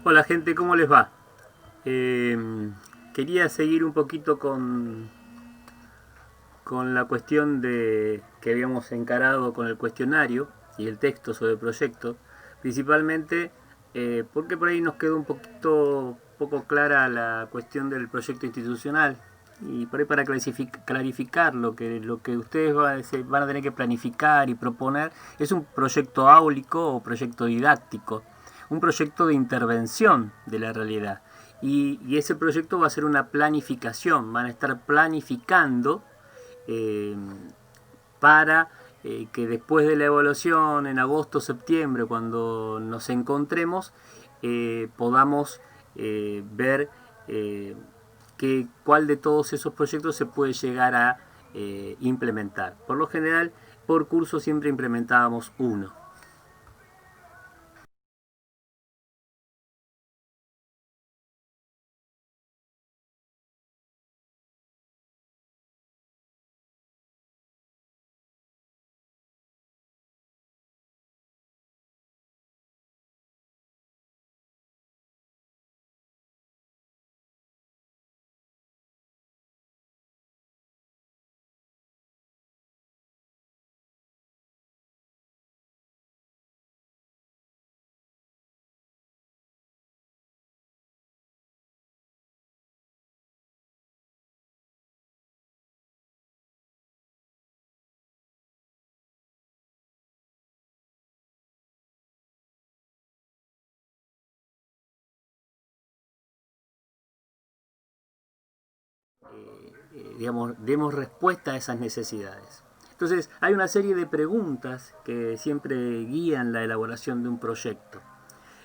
Hola gente, ¿cómo les va? Quería seguir un poquito con la cuestión de que habíamos encarado con el cuestionario y el texto sobre el proyecto, principalmente porque por ahí nos quedó un poco clara la cuestión del proyecto institucional y por ahí para clarificar lo que ustedes van a tener que planificar y proponer es un proyecto áulico o proyecto didáctico, un proyecto de intervención de la realidad. Y ese proyecto va a ser una planificación, van a estar planificando eh, para que después de la evaluación en agosto septiembre, cuando nos encontremos, podamos ver cuál de todos esos proyectos se puede llegar a implementar. Por lo general, por curso siempre implementábamos uno. Digamos, demos respuesta a esas necesidades. Entonces, hay una serie de preguntas que siempre guían la elaboración de un proyecto.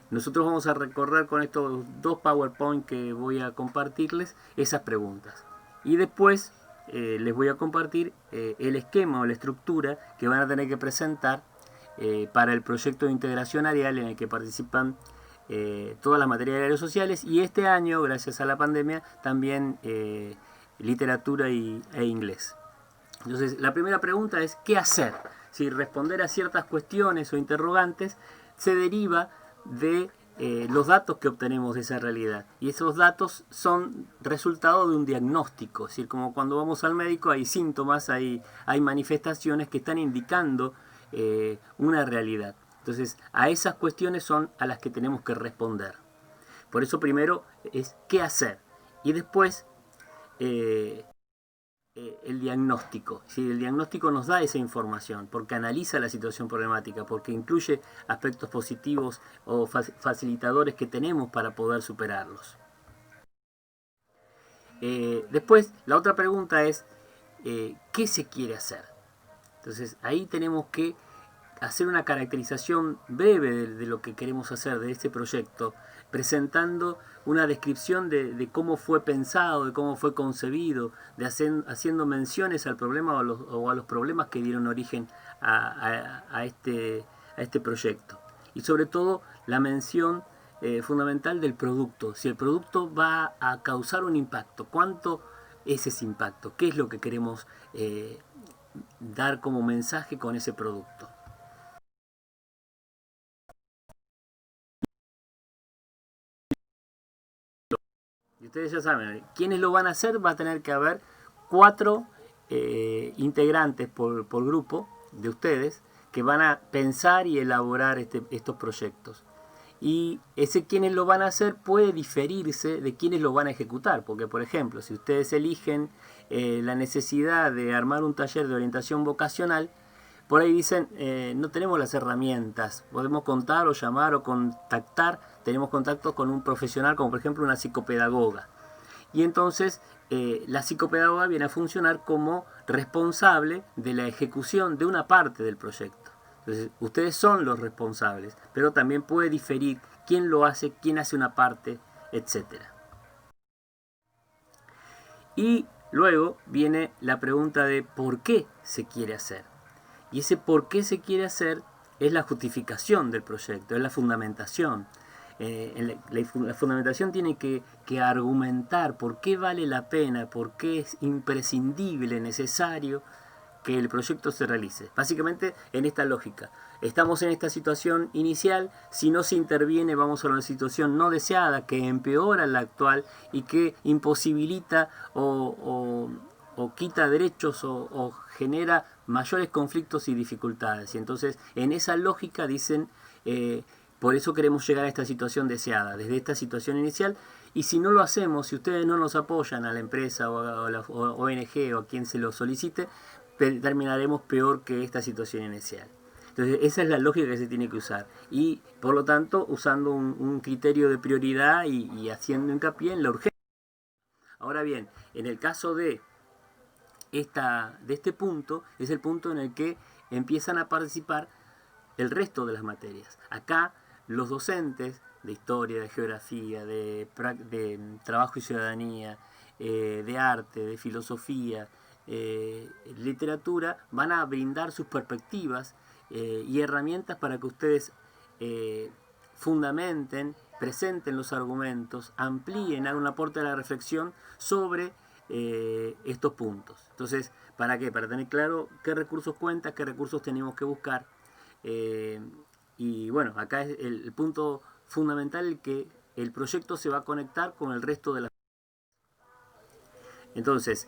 Nosotros vamos a recorrer con estos dos PowerPoint que voy a compartirles esas preguntas. Y después les voy a compartir el esquema o la estructura que van a tener que presentar para el proyecto de integración áreal en el que participan todas las materias de áreas sociales y este año, gracias a la pandemia, también literatura e inglés. Entonces, la primera pregunta es ¿qué hacer? Si responder a ciertas cuestiones o interrogantes se deriva de los datos que obtenemos de esa realidad. Y esos datos son resultado de un diagnóstico. Es decir, como cuando vamos al médico hay síntomas, hay manifestaciones que están indicando una realidad. Entonces, a esas cuestiones son a las que tenemos que responder. Por eso primero es qué hacer. Y después el diagnóstico. Si el diagnóstico nos da esa información, porque analiza la situación problemática, porque incluye aspectos positivos o facilitadores que tenemos para poder superarlos. Después, la otra pregunta es, ¿qué se quiere hacer? Entonces, ahí tenemos que hacer una caracterización breve de lo que queremos hacer de este proyecto, presentando una descripción de cómo fue pensado, de cómo fue concebido, haciendo menciones al problema o a los problemas que dieron origen a este proyecto. Y sobre todo la mención fundamental del producto. Si el producto va a causar un impacto, ¿cuánto es ese impacto? ¿Qué es lo que queremos dar como mensaje con ese producto? Y ustedes ya saben, ¿quiénes lo van a hacer? Va a tener que haber cuatro integrantes por grupo de ustedes que van a pensar y elaborar estos proyectos. Y ese quienes lo van a hacer puede diferirse de quienes lo van a ejecutar. Porque, por ejemplo, si ustedes eligen la necesidad de armar un taller de orientación vocacional, por ahí dicen, no tenemos las herramientas, podemos contar o llamar o contactar, tenemos contacto con un profesional como por ejemplo una psicopedagoga. Y entonces la psicopedagoga viene a funcionar como responsable de la ejecución de una parte del proyecto. Entonces, ustedes son los responsables, pero también puede diferir quién lo hace, quién hace una parte, etcétera. Y luego viene la pregunta de por qué se quiere hacer. Y ese por qué se quiere hacer es la justificación del proyecto, es la fundamentación. La fundamentación tiene que argumentar por qué vale la pena, por qué es imprescindible, necesario que el proyecto se realice. Básicamente en esta lógica. Estamos en esta situación inicial, si no se interviene vamos a una situación no deseada que empeora la actual y que imposibilita o quita derechos o genera mayores conflictos y dificultades. Y entonces en esa lógica dicen, por eso queremos llegar a esta situación deseada, desde esta situación inicial. Y si no lo hacemos, si ustedes no nos apoyan a la empresa o a la ONG o a quien se lo solicite, terminaremos peor que esta situación inicial. Entonces esa es la lógica que se tiene que usar y por lo tanto usando un criterio de prioridad y haciendo hincapié en la urgencia. Ahora bien, en el caso de este punto, es el punto en el que empiezan a participar el resto de las materias. Acá los docentes de historia, de geografía, de trabajo y ciudadanía, de arte, de filosofía, literatura, van a brindar sus perspectivas y herramientas para que ustedes fundamenten, presenten los argumentos, amplíen, hagan un aporte a la reflexión sobre estos puntos. Entonces, ¿para qué? Para tener claro qué recursos cuenta, qué recursos tenemos que buscar. Y bueno, acá es el punto fundamental, que el proyecto se va a conectar con el resto de las... Entonces,